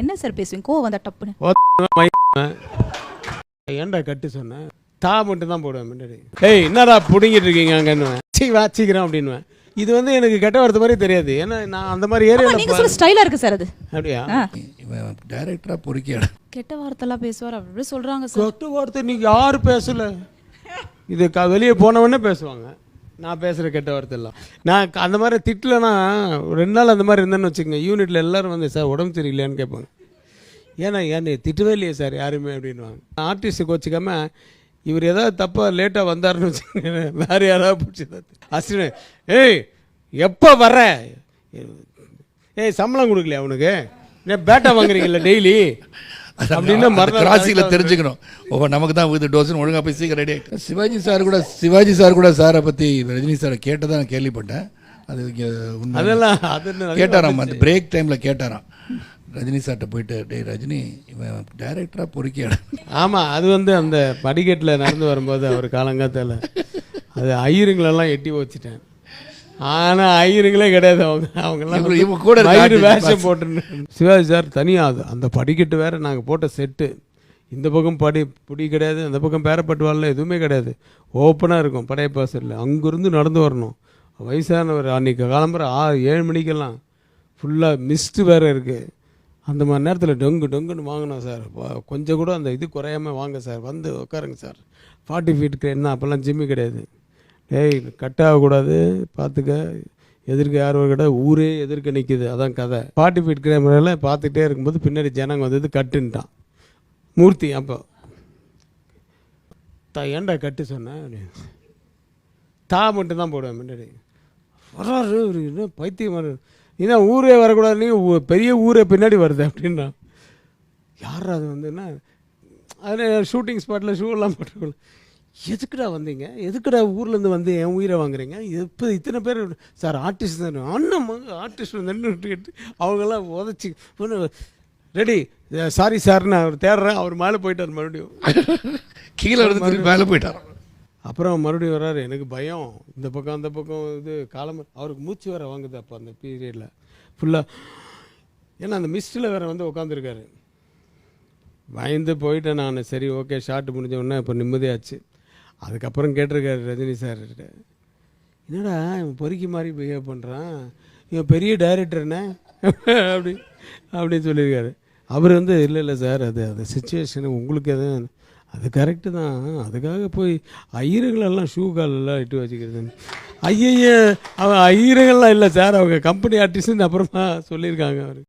என்ன சார் பேசுவீங்க கோவம் வந்தா டப்புன்னு? ஏன்டா கட்டு சொன்னேன், தா மட்டும் தான் போடுவேன் முன்னாடி. ஏய் என்னடா பிடிங்கிட்டு இருக்கீங்க அங்கன்னுவேன், வாச்சிக்கிறேன் அப்படின்னுவேன். இது வந்து எனக்கு கெட்ட வார்த்தை மாதிரி தெரியாது, ஏன்னா நான் அந்த மாதிரி ஏரியாவில் நீங்க சொல்ற ஸ்டைலா இருக்கு சார் அது. அப்படியா? டைரக்டரா பொறுக்கியாட கெட்ட வார்த்தைலாம் பேசுவார் அப்படி சொல்றாங்க சார். கெட்ட வார்த்தை நீங்க யாரு பேசல, இது வெளியே போனவொடனே பேசுவாங்க. நான் பேசுகிற கெட்ட வார்த்தை எல்லாம் நான் அந்த மாதிரி திட்டலன்னா 2 நாள் அந்த மாதிரி இருந்தேன்னு வச்சுக்கோங்க, யூனிட்டில் எல்லோரும் வந்து சார் உடம்பு சரியில்லையான்னு கேட்பாங்க. ஏன்னா ஏன் திட்டவே இல்லையே சார் யாருமே அப்படின்வாங்க. ஆர்டிஸ்ட்டுக்கு வச்சுக்காம இவர் ஏதாவது தப்பாக லேட்டாக வந்தாருன்னு வச்சுக்கோங்க, வேறு யாராவது பிடிச்சி அசினே, ஏய் எப்போ வர்ற, ஏய் சம்பளம் கொடுக்கலையா அவனுக்கு, ஏன் பேட்டா வாங்குறீங்களா டெய்லி அப்படின்னு ராசியில் தெரிஞ்சுக்கணும். நமக்கு தான் வித் டோஸ்ன்னு ஒழுங்காக போய் சீக்கிரம் ரெடி ஆகிட்டு. சிவாஜி சார் கூட சாரை பற்றி ரஜினி சாரை கேட்டதான் நான் கேள்விப்பட்டேன். அது அதெல்லாம் கேட்டாராம், அந்த பிரேக் டைமில் கேட்டாராம் ரஜினி சார்கிட்ட போயிட்டு, டே ரஜினி இவன் டைரக்டராக பொறுக்கியாட. ஆமாம், அது வந்து அந்த படிக்கட்டில் நடந்து வரும்போது அவர் காலங்காத்தால் அது ஐயருங்களெல்லாம் எட்டி வச்சுட்டேன். ஆனால் ஐயருங்களே கிடையாது, அவங்கெல்லாம் கூட வேஷம் போட்டு. சிவாஜி சார் தனியாக அந்த படிக்கட்டு வேறு நாங்கள் போட்ட செட்டு, இந்த பக்கம் புடி கிடையாது, அந்த பக்கம் பேரப்பட்டுவாளில் எதுவுமே கிடையாது, ஓப்பனாக இருக்கும் படையப்பாசரில். அங்கேருந்து நடந்து வரணும். வயசானவர் அன்றைக்கி காலம்புற 6-7 மணிக்கெல்லாம் ஃபுல்லாக மிஸ்ட்டு வேறு இருக்குது. அந்த மாதிரி நேரத்தில் டொங்குன்னு வாங்கினோம் சார், கொஞ்சம் கூட அந்த இது குறையாமல் வாங்க சார், வந்து உட்காருங்க சார். 40 ஃபீட்டுக்கு என்ன அப்போல்லாம் ஜிம்மி கிடையாது. ஏய் கட் ஆகக்கூடாது பார்த்துக்க, எதிர்க்க யாரும் கிடையாது, ஊரே எதிர்க்க நிற்கிது, அதான் கதை. 40 ஃபீட் கேமராவில் பார்த்துக்கிட்டே இருக்கும்போது பின்னாடி ஜனங்க வந்தது கட்டுன்ட்டான் மூர்த்தி. அப்போ ஏன்டா கட்டு சொன்னேன் அப்படின்னு, தா மட்டும் தான் போடுவேன் முன்னாடி. வராரு இன்னும் பைத்தியம் வர, ஏன்னா ஊரே வரக்கூடாது, நீங்கள் பெரிய ஊரே பின்னாடி வருது அப்படின்னா. யார் அது வந்துன்னா, அதில் ஷூட்டிங் ஸ்பாட்டில் ஷூலாம் போட்டு, எதுக்குடா வந்தீங்க, எதுக்குடா ஊர்லேருந்து வந்து என் உயிரை வாங்குறீங்க, இப்போ இத்தனை பேர் சார் ஆர்டிஸ்ட் தான், அண்ணன் ஆர்டிஸ்ட் வந்துட்டு அவங்கெல்லாம் உதச்சி ரெடி சாரி சார்னு அவர் தேடுறேன். அவர் மேலே போயிட்டார், மறுபடியும் கீழே இருந்து மேலே போயிட்டார். அப்புறம் மறுபடியும் வர்றாரு, எனக்கு பயம், இந்த பக்கம் அந்த பக்கம் இது காலம், அவருக்கு மூச்சு வேறு வாங்குது அப்போ அந்த பீரியடில் ஃபுல்லாக. ஏன்னா அந்த மிஸ்டில் வேறு வந்து உட்காந்துருக்காரு. பயந்து போயிட்டேன் நான். சரி ஓகே, ஷார்ட் முடிஞ்ச உடனே இப்போ நிம்மதியாச்சு. அதுக்கப்புறம் கேட்டிருக்காரு ரஜினி சார், என்னடா இவன் பொறுக்கி மாதிரி பிஹேவ் பண்ணுறான், இவன் பெரிய டைரக்டர்னே அப்படின்னு சொல்லியிருக்காரு. அவர் வந்து இல்லை சார், அது சுச்சுவேஷனு உங்களுக்கு எதுவும் அது கரெக்டு தான், அதுக்காக போய் ஐயருங்களெல்லாம் ஷூ காலெல்லாம் இட்டு வச்சுக்கிறது. ஐயைய அவன் ஐயருங்கள்லாம் இல்லை சார், அவங்க கம்பெனி ஆர்டிஸ்ட்னு அப்புறமா சொல்லியிருக்காங்க அவர்.